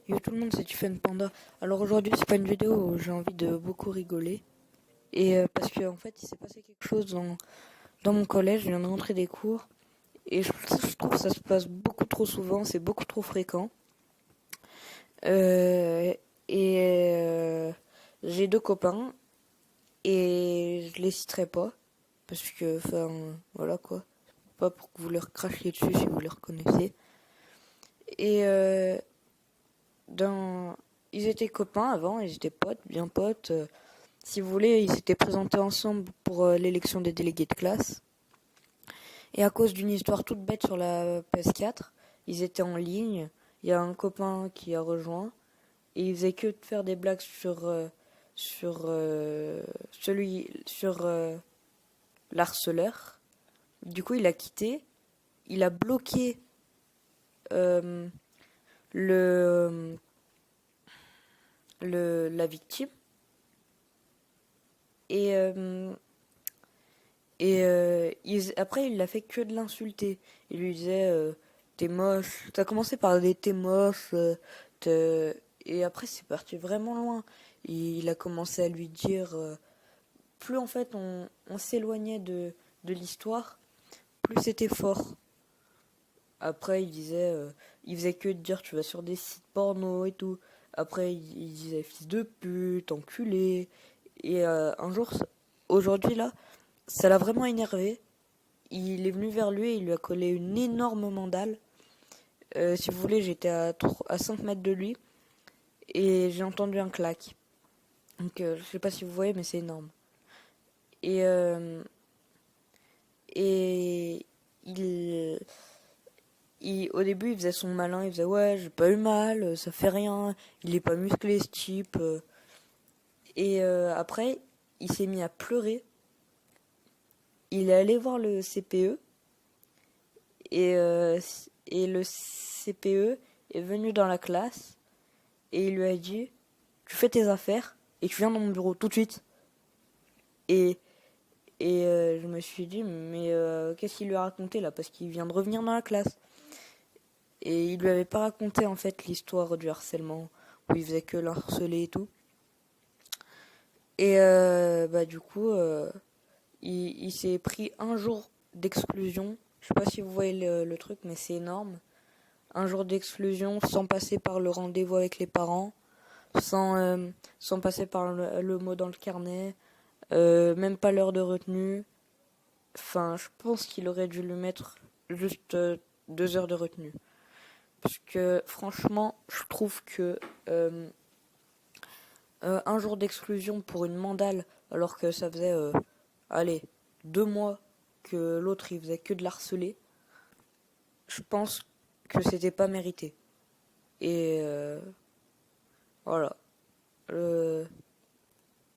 Yo tout le monde, c'est Tiffen Panda. Alors aujourd'hui, c'est pas une vidéo où j'ai envie de beaucoup rigoler. Et parce que en fait, il s'est passé quelque chose dans mon collège, je viens de rentrer des cours. Et je trouve que ça se passe beaucoup trop souvent, c'est beaucoup trop fréquent. Euh, et j'ai deux copains, et je les citerai pas. Parce que, enfin, voilà quoi. Pas pour que vous leur crachiez dessus si vous les reconnaissez. Et dans... ils étaient copains avant, ils étaient potes, bien potes. Si vous voulez, ils s'étaient présentés ensemble pour l'élection des délégués de classe. Et à cause d'une histoire toute bête sur la PS4, ils étaient en ligne. Il y a un copain qui a rejoint. Et il faisait que de faire des blagues sur l'harceleur. Du coup, il a quitté. Il a bloqué euh, le, la victime. Et après, il a fait que de l'insulter. Il lui disait t'es moche. Ça a commencé par des t'es moche. Et après, c'est parti vraiment loin. Il a commencé à lui dire. Plus en fait on s'éloignait de l'histoire, plus c'était fort. Après, il faisait que de dire tu vas sur des sites porno et tout. Après, il disait fils de pute, enculé. Et un jour, aujourd'hui là, ça l'a vraiment énervé. Il est venu vers lui et il lui a collé une énorme mandale. Si vous voulez, j'étais à 5 mètres de lui et j'ai entendu un clac. Donc je sais pas si vous voyez, mais c'est énorme. Et, euh, et il, au début, il faisait son malin, il faisait ouais, j'ai pas eu mal, ça fait rien, il est pas musclé ce type. Et après, il s'est mis à pleurer. Il est allé voir le CPE et, et le CPE est venu dans la classe et il lui a dit tu fais tes affaires et tu viens dans mon bureau tout de suite. Et, je me suis dit mais qu'est-ce qu'il lui a raconté là parce qu'il vient de revenir dans la classe. Et il lui avait pas raconté en fait l'histoire du harcèlement où il faisait que le harceler et tout. Et bah du coup, il s'est pris un jour d'exclusion. Je sais pas si vous voyez le truc, mais c'est énorme. Un jour d'exclusion sans passer par le rendez-vous avec les parents, sans passer par le mot dans le carnet, même pas l'heure de retenue. Enfin, je pense qu'il aurait dû lui mettre juste 2 heures de retenue. Parce que franchement, je trouve que un jour d'exclusion pour une mandale, alors que ça faisait, allez, 2 mois que l'autre il faisait que de l'harceler, je pense que c'était pas mérité. Et voilà.